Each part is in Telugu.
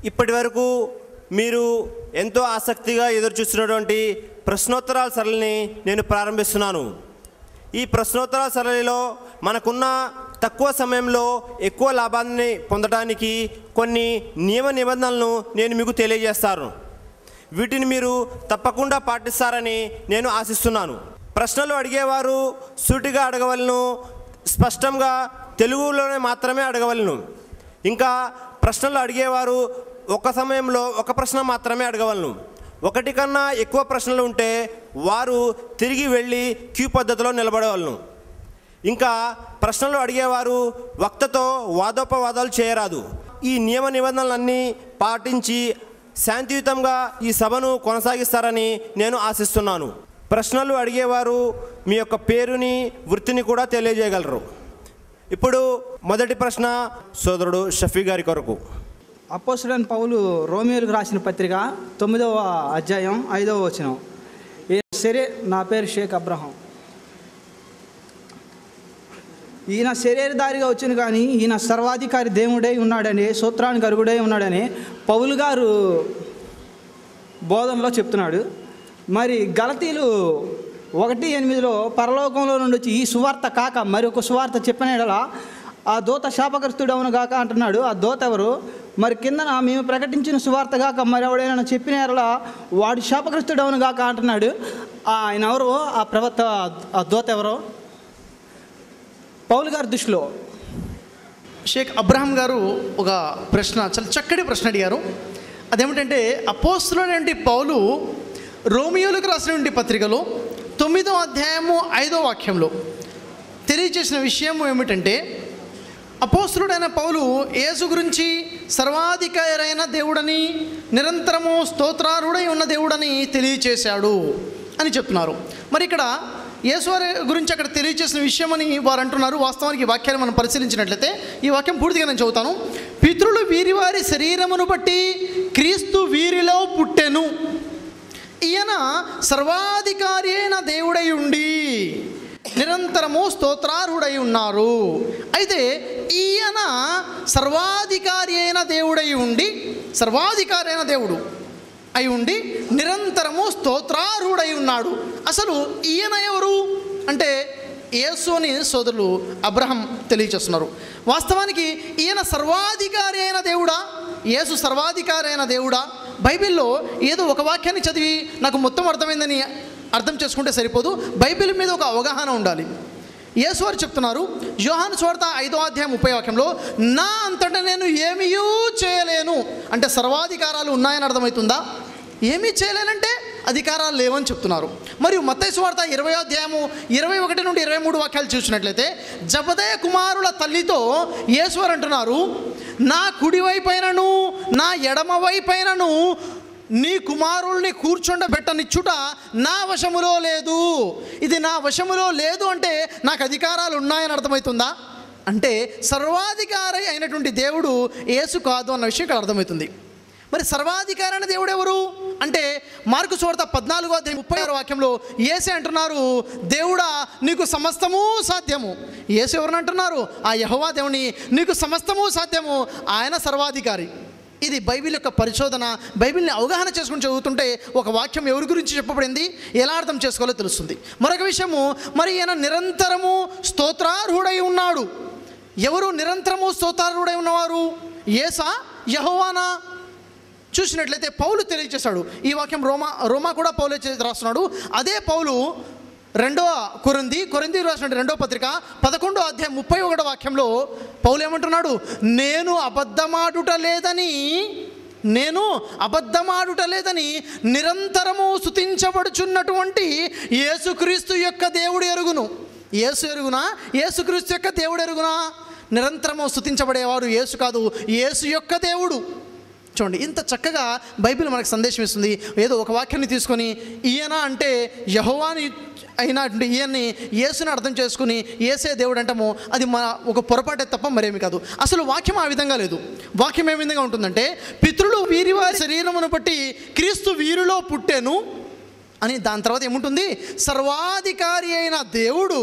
ఇప్పటి వరకు మీరు ఎంతో ఆసక్తిగా ఎదురుచూస్తున్నటువంటి ప్రశ్నోత్తరాల సరళిని నేను ప్రారంభిస్తున్నాను. ఈ ప్రశ్నోత్తరాల సరళిలో మనకున్న తక్కువ సమయంలో ఎక్కువ లాభాన్ని పొందడానికి కొన్ని నియమ నిబంధనలను నేను మీకు తెలియజేస్తాను. వీటిని మీరు తప్పకుండా పాటిస్తారని నేను ఆశిస్తున్నాను. ప్రశ్నలు అడిగేవారు సూటిగా అడగవలను, స్పష్టంగా తెలుగులోనే మాత్రమే అడగవలను. ఇంకా ప్రశ్నలు అడిగేవారు ఒక సమయంలో ఒక ప్రశ్న మాత్రమే అడగవలను. ఒకటి కన్నా ఎక్కువ ప్రశ్నలు ఉంటే వారు తిరిగి వెళ్ళి క్యూ పద్ధతిలో నిలబడవలను. ఇంకా ప్రశ్నలు అడిగేవారు వక్తతో వాదోపవాదాలు చేయరాదు. ఈ నియమ నిబంధనలన్నీ పాటించి శాంతియుతంగా ఈ సభను కొనసాగిస్తారని నేను ఆశిస్తున్నాను. ప్రశ్నలు అడిగేవారు మీ యొక్క పేరుని, వృత్తిని కూడా తెలియజేయగలరు. ఇప్పుడు మొదటి ప్రశ్న సోదరుడు షఫీ గారి కొరకు. అపోస్తలుడైన పౌలు రోమియోలకు రాసిన పత్రిక 9వ అధ్యాయం 5వ వచనం. సరే, నా పేరు షేక్ అబ్రహాం. ఈయన శరీరధారిగా వచ్చిన కానీ ఈయన సర్వాధికారి దేవుడై ఉన్నాడని, సూత్రానికి అరుగుడై ఉన్నాడని పౌలు గారు బోధనలో చెప్తున్నాడు. మరి గలతీలు 1:8 పరలోకంలో నుండి వచ్చి ఈ సువార్త కాక మరి ఒక సువార్త చెప్పిన యెడల ఆ దూత శాపగ్రస్తుడవును గాక అంటున్నాడు. ఆ దూత ఎవరు? మరి కిందన మేము ప్రకటించిన సువార్త కాక మరి ఎవడైనా చెప్పిన యెడల వాడు శాపగ్రస్తుడవును గాక అంటున్నాడు. ఆయన ఎవరు? ఆ ప్రవక్త, ఆ దూత ఎవరు? పౌలు గారి దృష్టిలో షేక్ అబ్రహాం గారు ఒక ప్రశ్న, చాలా చక్కటి ప్రశ్న అడిగారు. అదేమిటంటే అపోస్తలుడైన పౌలు రోమియోలకు రాసినటువంటి పత్రికలో 9వ అధ్యాయము 5వ వాక్యంలో తెలియజేసిన విషయం ఏమిటంటే, అపోస్తలుడైన పౌలు యేసు గురించి సర్వాధికారైన దేవుడని, నిరంతరము స్తోత్రారుడై ఉన్న దేవుడని తెలియచేశాడు అని చెప్తున్నారు. మరి ఇక్కడ యేసు వారి గురించి అక్కడ తెలియచేసిన విషయం అని వారు అంటున్నారు. వాస్తవానికి ఈ వాక్యాన్ని మనం పరిశీలించినట్లయితే ఈ వాక్యం పూర్తిగా నేను చదువుతాను. పితరులు వీరి వారి శరీరమును బట్టి క్రీస్తు వీరిలో పుట్టెను. ఈయన సర్వాధికారి అయిన దేవుడై ఉండి నిరంతరము స్తోత్రార్హుడై ఉన్నారు. అయితే ఈయన సర్వాధికారి అయిన దేవుడై ఉండి, సర్వాధికారి అయిన దేవుడు అయి ఉండి నిరంతరము స్తోత్రార్హుడై ఉన్నాడు. అసలు ఈయన ఎవరు అంటే యేసు అని సోదరులు అబ్రహాం తెలియచేస్తున్నారు. వాస్తవానికి ఈయన సర్వాధికారి అయిన దేవుడా, యేసు సర్వాధికారి అయిన దేవుడా? బైబిల్లో ఏదో ఒక వాక్యాన్ని చదివి నాకు మొత్తం అర్థమైందని అర్థం చేసుకుంటే సరిపోదు. బైబిల్ మీద ఒక అవగాహన ఉండాలి. యేసు వారు చెప్తున్నారు యోహాను సువార్త 5వ అధ్యాయం 30వ వాక్యంలో, నా అంతటా నేను ఏమీయూ చేయలేను అంటే సర్వాధికారాలు ఉన్నాయని అర్థమవుతుందా? ఏమీ చేయలేనంటే అధికారాలు లేవని చెప్తున్నారు. మరియు మత్తయి సువార్త 20వ అధ్యాయము 21 నుండి 23 వాక్యాలు చూసినట్లయితే, జబదయ కుమారుల తల్లితో యేసు వారు అంటున్నారు, నా కుడి వైపైనను నా ఎడమ వైపైనను నీ కుమారుల్ని కూర్చుండబెట్టనిచ్చుట నా వశములో లేదు. ఇది నా వశములో లేదు అంటే నాకు అధికారాలు ఉన్నాయని అర్థమవుతుందా? అంటే సర్వాధికారి అయినటువంటి దేవుడు యేసు కాదు అన్న విషయం ఇక్కడ అర్థమవుతుంది. మరి సర్వాధికారి అయిన దేవుడు ఎవరు అంటే మార్కు సువార్త 14వ అధ్యాయం 36వ వాక్యంలో యేసే అంటున్నారు, దేవుడా నీకు సమస్తము సాధ్యము. యేసు ఎవరిని అంటున్నారు? ఆ యెహోవా దేవుని, నీకు సమస్తము సాధ్యము. ఆయన సర్వాధికారి. ఇది బైబిల్ యొక్క పరిశోధన. బైబిల్ని అవగాహన చేసుకుని చదువుతుంటే ఒక వాక్యం ఎవరి గురించి చెప్పబడింది, ఎలా అర్థం చేసుకోవాలో తెలుస్తుంది. మరొక విషయము, మరి ఈయన నిరంతరము స్తోత్రార్హుడై ఉన్నాడు. ఎవరు నిరంతరము స్తోత్రార్హుడై ఉన్నవారు? యేసా, యెహోవానా? చూసినట్లయితే పౌలు తెలియజేశాడు. ఈ వాక్యం రోమా కూడా పౌలు రాస్తున్నాడు. అదే పౌలు 2వ కొరింథీ రాసిన 2వ పత్రిక 11వ అధ్యాయం 31వ వాక్యంలో పౌలు ఏమంటున్నాడు? నేను అబద్ధమాడుట లేదని నిరంతరము స్తుతించబడుచున్నటువంటి యేసుక్రీస్తు యొక్క దేవుడు ఎరుగును. యేసు ఎరుగునా? యేసుక్రీస్తు యొక్క దేవుడు ఎరుగునా? నిరంతరము స్తుతించబడేవాడు యేసు కాదు, యేసు యొక్క దేవుడు. చూడండి, ఇంత చక్కగా బైబిల్ మనకు సందేశం ఇస్తుంది. ఏదో ఒక వాక్యాన్ని తీసుకొని ఈయన అంటే యెహోవాని అయినటువంటి ఈయన్ని యేసుని అర్థం చేసుకుని యేసే దేవుడు అంటాము, అది మన ఒక పొరపాటే తప్ప మరేమి కాదు. అసలు వాక్యం ఆ విధంగా లేదు. వాక్యం ఏ విధంగా ఉంటుందంటే, పితరులు వీరి వారి శరీరమును బట్టి క్రీస్తు వీరిలో పుట్టెను అని, దాని తర్వాత ఏముంటుంది? సర్వాధికారి అయిన దేవుడు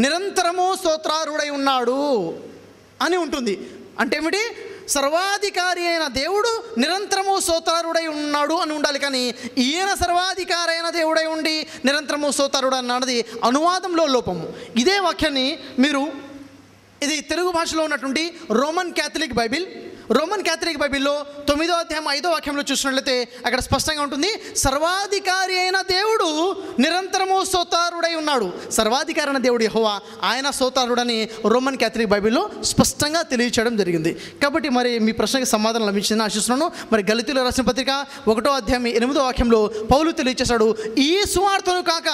నిరంతరము స్తోత్రార్హుడై ఉన్నాడు అని ఉంటుంది. అంటే ఏమిటి? సర్వాధికారి అయిన దేవుడు నిరంతరము స్తోత్రారుడై ఉన్నాడు అని ఉండాలి. కానీ ఈయన సర్వాధికారి అయిన దేవుడై ఉండి నిరంతరము స్తోత్రారుడు అన్నది అనువాదంలో లోపము. ఇదే వాక్యాన్ని మీరు ఇది తెలుగు భాషలో ఉన్నటువంటి రోమన్ క్యాథలిక్ బైబిల్లో 9వ అధ్యాయం 5వ వాక్యంలో చూసినట్లయితే అక్కడ స్పష్టంగా ఉంటుంది, సర్వాధికారి అయిన దేవుడు నిరంతరము స్తోత్రారుడై ఉన్నాడు. సర్వాధికారి అయిన దేవుడు యెహోవా, ఆయన స్తోత్రారుడని రోమన్ క్యాథలిక్ బైబిల్లో స్పష్టంగా తెలియచేయడం జరిగింది. కాబట్టి మరి మీ ప్రశ్నకి సమాధానం లభించిందని ఆశిస్తున్నాను. మరి గలితీయులకు రాసిన పత్రిక 1వ అధ్యాయం 8వ వాక్యంలో పౌలు తెలియచేశాడు, ఈ సువార్తను కాక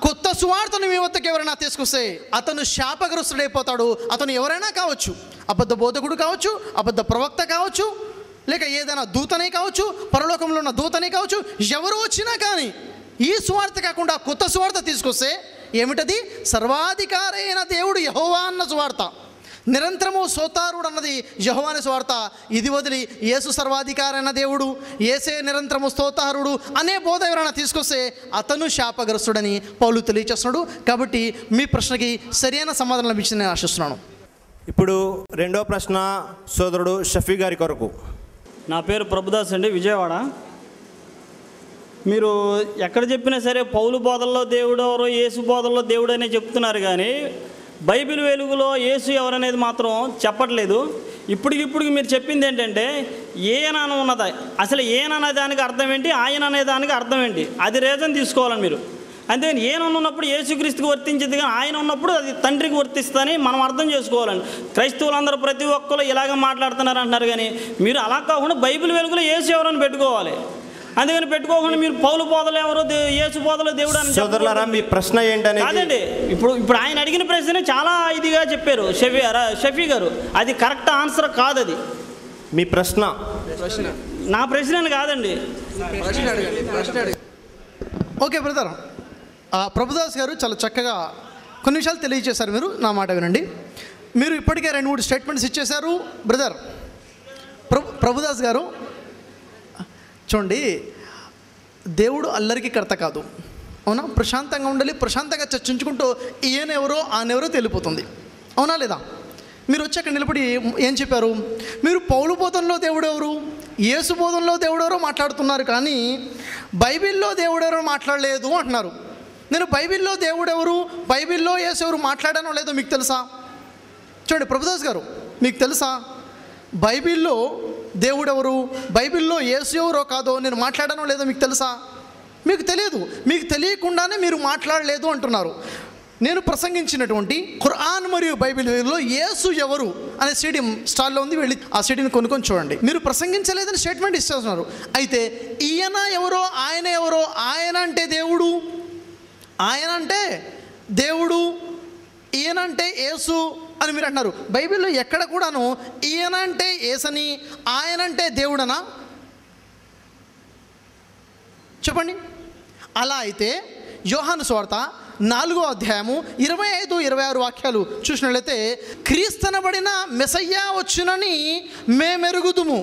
కొత్త సువార్తను మీ వద్దకు ఎవరైనా తీసుకొస్తే అతను శాపగ్రస్తుడైపోతాడు. అతను ఎవరైనా కావచ్చు, అబద్ధ బోధకుడు కావచ్చు, అబద్ధ ప్రవక్త కావచ్చు, లేక ఏదైనా దూతనే కావచ్చు, పరలోకంలో ఉన్న దూతనే కావచ్చు, ఎవరు వచ్చినా కానీ ఈ సువార్త కాకుండా కొత్త సువార్త తీసుకొస్తే ఏమిటది? సర్వాధికారి అయిన దేవుడు యెహోవా అన్న సువార్త, నిరంతరము స్తోత్రారుడు అన్నది యెహోవా అనే సువార్త. ఇది వదిలి యేసు సర్వాధికారి అయిన దేవుడు, యేసే నిరంతరము స్తోత్రారుడు అనే బోధ ఎవరైనా తీసుకొస్తే అతను శాపగ్రస్తుడని పౌలు తెలియచేస్తున్నాడు. కాబట్టి మీ ప్రశ్నకి సరైన సమాధానం లభించిందని నేను ఆశిస్తున్నాను. ఇప్పుడు రెండో ప్రశ్న సోదరుడు షఫీ గారి కొరకు. నా పేరు ప్రభుదాస్ అండి, విజయవాడ. మీరు ఎక్కడ చెప్పినా సరే పౌలు బోధల్లో దేవుడు ఎవరో, యేసు బోధల్లో దేవుడు అనే చెప్తున్నారు, కానీ బైబిల్ వెలుగులో యేసు ఎవరనేది మాత్రం చెప్పట్లేదు. ఇప్పటికిప్పుడు మీరు చెప్పింది ఏంటంటే ఏన అని ఉన్నది. అసలు ఏన అనే దానికి అర్థం ఏంటి, ఆయన అనే దానికి అర్థం ఏంటి, అది రీజన్ తీసుకోవాలని మీరు. అంతేగాని ఏన ఉన్నప్పుడు యేసుక్రీస్తుకి వర్తించింది, కానీ ఆయన ఉన్నప్పుడు అది తండ్రికి వర్తిస్తుందని మనం అర్థం చేసుకోవాలండి. క్రైస్తవులందరూ ప్రతి ఒక్కరు ఇలాగ మాట్లాడుతున్నారు అంటున్నారు, కానీ మీరు అలా కాకుండా బైబిల్ వెలుగులో యేసు ఎవరని పెట్టుకోవాలి. అందుకని పెట్టుకోకుండా మీరు పౌలు బోధలు ఎవరు, యేసు బోధలు దేవుడు అని సోదరులారా, మీ ప్రశ్న ఏంటనేది కాదండి. ఇప్పుడు ఆయన అడిగిన ప్రశ్న చాలా ఇదిగా చెప్పారు షఫీ గారు, అది కరెక్ట్ ఆన్సర్ కాదు. అది మీ ప్రశ్న. నా ప్రశ్న కాదండి. ఓకే బ్రదర్, ప్రభుదాస్ గారు చాలా చక్కగా కొన్ని విషయాలు తెలియజేశారు. మీరు నా మాట వినండి. మీరు ఇప్పటికే 2-3 స్టేట్మెంట్స్ ఇచ్చేశారు బ్రదర్. ప్రభుదాస్ గారు చూడండి, దేవుడు అల్లరికి కర్త కాదు, అవునా? ప్రశాంతంగా ఉండాలి, ప్రశాంతంగా చర్చించుకుంటూ ఈయన ఎవరో ఆయనెవరో తెలిపోతుంది, అవునా లేదా? మీరు వచ్చి అక్కడ నిలబడి ఏం చెప్పారు? మీరు పౌలు బోధనలో దేవుడెవరు, యేసు బోధనలో దేవుడెవరో మాట్లాడుతున్నారు, కానీ బైబిల్లో దేవుడెవరో మాట్లాడలేదు అంటున్నారు. నేను బైబిల్లో దేవుడెవరు, బైబిల్లో యేసు ఎవరు మాట్లాడానో లేదో మీకు తెలుసా? చూడండి ప్రభుదాస్ గారు, మీకు తెలుసా బైబిల్లో దేవుడెవరు, బైబిల్లో యేసు ఎవరో కాదో నేను మాట్లాడానో లేదో మీకు తెలుసా? మీకు తెలియదు. మీకు తెలియకుండానే మీరు మాట్లాడలేదు అంటున్నారు. నేను ప్రసంగించినటువంటి ఖురాన్ మరియు బైబిల్లో యేసు ఎవరు అనే సీడీ స్టాల్లో ఉంది, వెళ్ళి ఆ సీడీని కొనుక్కొని చూడండి. మీరు ప్రసంగించలేదని స్టేట్మెంట్ ఇస్తున్నారు. అయితే ఈయన ఎవరో, ఆయన ఎవరో, ఆయన అంటే దేవుడు, ఆయన అంటే దేవుడు, ఈయన అంటే యేసు అని మీరు అంటున్నారు. బైబిల్లో ఎక్కడ కూడాను ఈయన అంటే యేసని, ఆయన అంటే దేవుడనా? చెప్పండి. అలా అయితే యోహాను సువార్త 4వ అధ్యాయము 25-26 వాక్యాలు చూసినట్లయితే, క్రీస్తనబడిన మెసయ్యా వచ్చునని మేమెరుగుదుము,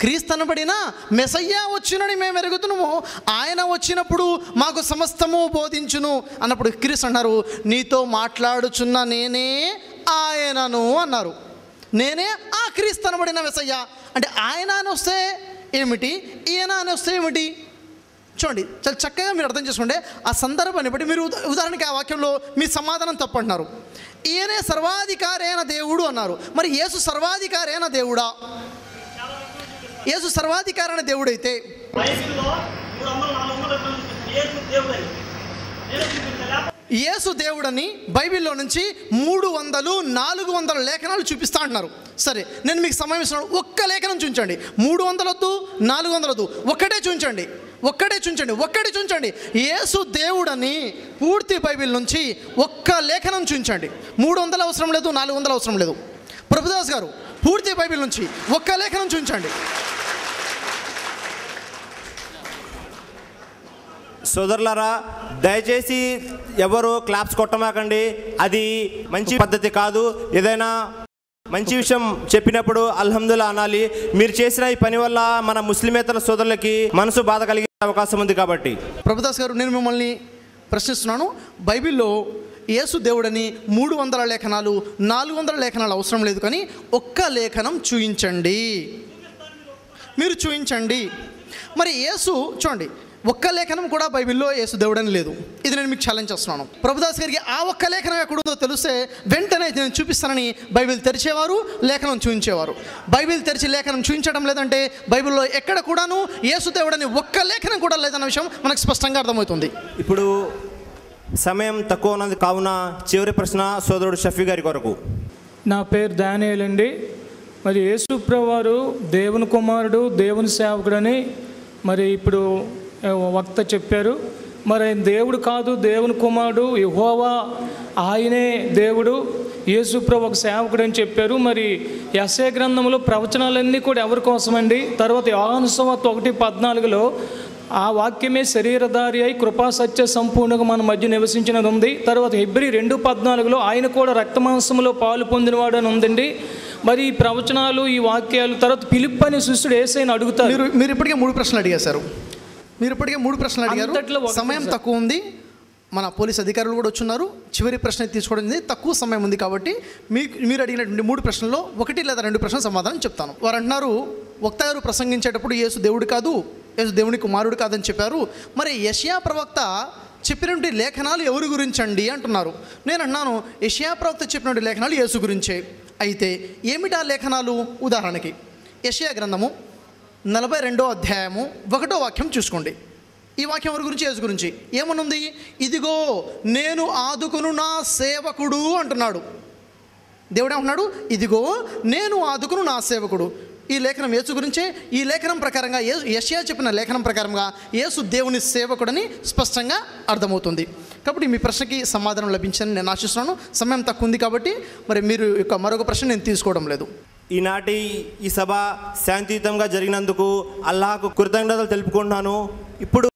క్రీస్తనబడిన మెసయ్యా వచ్చునని మేము ఎరుగుతున్నాము, ఆయన వచ్చినప్పుడు మాకు సమస్తము బోధించును అన్నప్పుడు క్రీస్తు అన్నారు, నీతో మాట్లాడుచున్న నేనే ఆయనను అన్నారు. నేనే ఆ క్రీస్తనబడిన మెసయ్యా అంటే ఆయన అని వస్తే ఏమిటి, ఈయన అని వస్తే ఏమిటి? చూడండి, చాలా చక్కగా మీరు అర్థం చేసుకోండి. ఆ సందర్భాన్ని బట్టి మీరు ఉదాహరణకి ఆ వాక్యంలో మీ సమాధానం తప్పంటున్నారు. ఈయనే సర్వాధికారి అయిన దేవుడు అన్నారు. మరి యేసు సర్వాధికారి అయిన దేవుడా? యేసు సర్వాధికారైన దేవుడైతే యేసు దేవుడని బైబిల్లో నుంచి 300-400 లేఖనాలు చూపిస్తా అంటున్నారు. సరే, నేను మీకు సమయం ఇస్తున్నాను, ఒక్క లేఖనం చూపించండి. 300 వద్దు, 400 వద్దు, ఒక్కటే చూపించండి. యేసు దేవుడని పూర్తి బైబిల్ నుంచి ఒక్క లేఖనం చూపించండి. 300 అవసరం లేదు, 400 అవసరం లేదు. ప్రభుదాస్ గారు, పూర్తి బైబిల్ నుంచి ఒక్క లేఖనం చూపించండి. సోదరులారా, దయచేసి ఎవరు క్లాప్స్ కొట్టమాకండి, అది మంచి పద్ధతి కాదు. ఏదైనా మంచి విషయం చెప్పినప్పుడు అల్హమ్దుల్లా అనాలి. మీరు చేసిన ఈ పని వల్ల మన ముస్లిమేతర సోదరులకి మనసు బాధ కలిగే అవకాశం ఉంది. కాబట్టి ప్రభుదాస్ గారు, నేను మిమ్మల్ని ప్రశ్నిస్తున్నాను, బైబిల్లో యేసు దేవుడని 300 లేఖనాలు 400 లేఖనాలు అవసరం లేదు, కానీ ఒక్క లేఖనం చూయించండి, మీరు చూయించండి. మరి యేసు చూడండి, ఒక్క లేఖనం కూడా బైబిల్లో యేసు దేవుడని లేదు. ఇది నేను మీకు ఛాలెంజ్ చేస్తున్నాను. ప్రభుదాస్ గారికి ఆ ఒక్క లేఖనం ఎక్కడుందో తెలిస్తే వెంటనే నేను చూపిస్తానని బైబిల్ తెరిచేవారు, లేఖనం చూపించేవారు. బైబిల్ తెరిచి లేఖనం చూపించడం లేదంటే బైబిల్లో ఎక్కడ కూడాను యేసు దేవుడని ఒక్క లేఖనం కూడా లేదన్న విషయం మనకు స్పష్టంగా అర్థమవుతుంది. ఇప్పుడు సమయం తక్కువ ఉన్నది కావున చివరి ప్రశ్న సోదరుడు షఫీ గారి కొరకు. నా పేరు దానియేల్ అండి. మరి యేసు ప్రభువారు దేవుని కుమారుడు, దేవుని సేవకుడని మరి ఇప్పుడు వక్త చెప్పారు. మరి ఆయన దేవుడు కాదు, దేవుని కుమారుడు, యెహోవా ఆయనే దేవుడు, యేసు ప్రభు ఒక సేవకుడు అని చెప్పారు. మరి యెషయా గ్రంథంలో ప్రవచనాలన్నీ కూడా ఎవరి కోసమండి? తర్వాత యోహాను సువార్త 1:14 ఆ వాక్యమే శరీరధారి అయి కృపా సత్య సంపూర్ణంగా మన మధ్య నివసించినది ఉంది. తర్వాత హెబ్రీ 2:14 ఆయన కూడా రక్తమాంసంలో పాలు పొందినవాడు అని ఉందండి. మరి ఈ ప్రవచనాలు, ఈ వాక్యాలు, తర్వాత ఫిలిప్ అనే శిష్యుడు యేసయ్యను అడుగుతారు. మీరు ఇప్పటికే 3 ప్రశ్నలు అడిగేశారు. అంతట్లో సమయం తక్కువ ఉంది, మన పోలీస్ అధికారులు కూడా వచ్చున్నారు. చివరి ప్రశ్న తీసుకోవడం తక్కువ సమయం ఉంది కాబట్టి మీరు అడిగినటువంటి 3 ప్రశ్నల్లో 1 లేదా 2 ప్రశ్నలు సమాధానం చెప్తాను. వారు అంటున్నారు, వక్త గారు ప్రసంగించేటప్పుడు యేసు దేవుడు కాదు, యేసు దేవుని కుమారుడు కాదని చెప్పారు. మరి యెషయా ప్రవక్త చెప్పినటువంటి లేఖనాలు ఎవరి గురించండి అంటున్నారు. నేను అన్నాను, యెషయా ప్రవక్త చెప్పినటువంటి లేఖనాలు యేసు గురించే. అయితే ఏమిటా లేఖనాలు? ఉదాహరణకి యెషయా గ్రంథము 42వ అధ్యాయము 1వ వాక్యం చూసుకోండి. ఈ వాక్యం ఎవరి గురించి? యేసు గురించి. ఏమనుంది? ఇదిగో నేను ఆదుకును నా సేవకుడు అంటున్నాడు. దేవుడు ఏమంటున్నాడు? ఇదిగో నేను ఆదుకును నా సేవకుడు. ఈ లేఖనం యేసు గురించే. ఈ లేఖనం ప్రకారంగా యెషయా చెప్పిన లేఖనం ప్రకారంగా యేసు దేవుని సేవకుడని స్పష్టంగా అర్థమవుతుంది. కాబట్టి మీ ప్రశ్నకి సమాధానం లభించని నేను ఆశిస్తున్నాను. సమయం తక్కువ ఉంది కాబట్టి మరి మీరు యొక్క మరొక ప్రశ్న నేను తీసుకోవడం లేదు. ఈనాటి ఈ సభ శాంతియుతంగా జరిగినందుకు అల్లాహకు కృతజ్ఞతలు తెలుపుకుంటున్నాను. ఇప్పుడు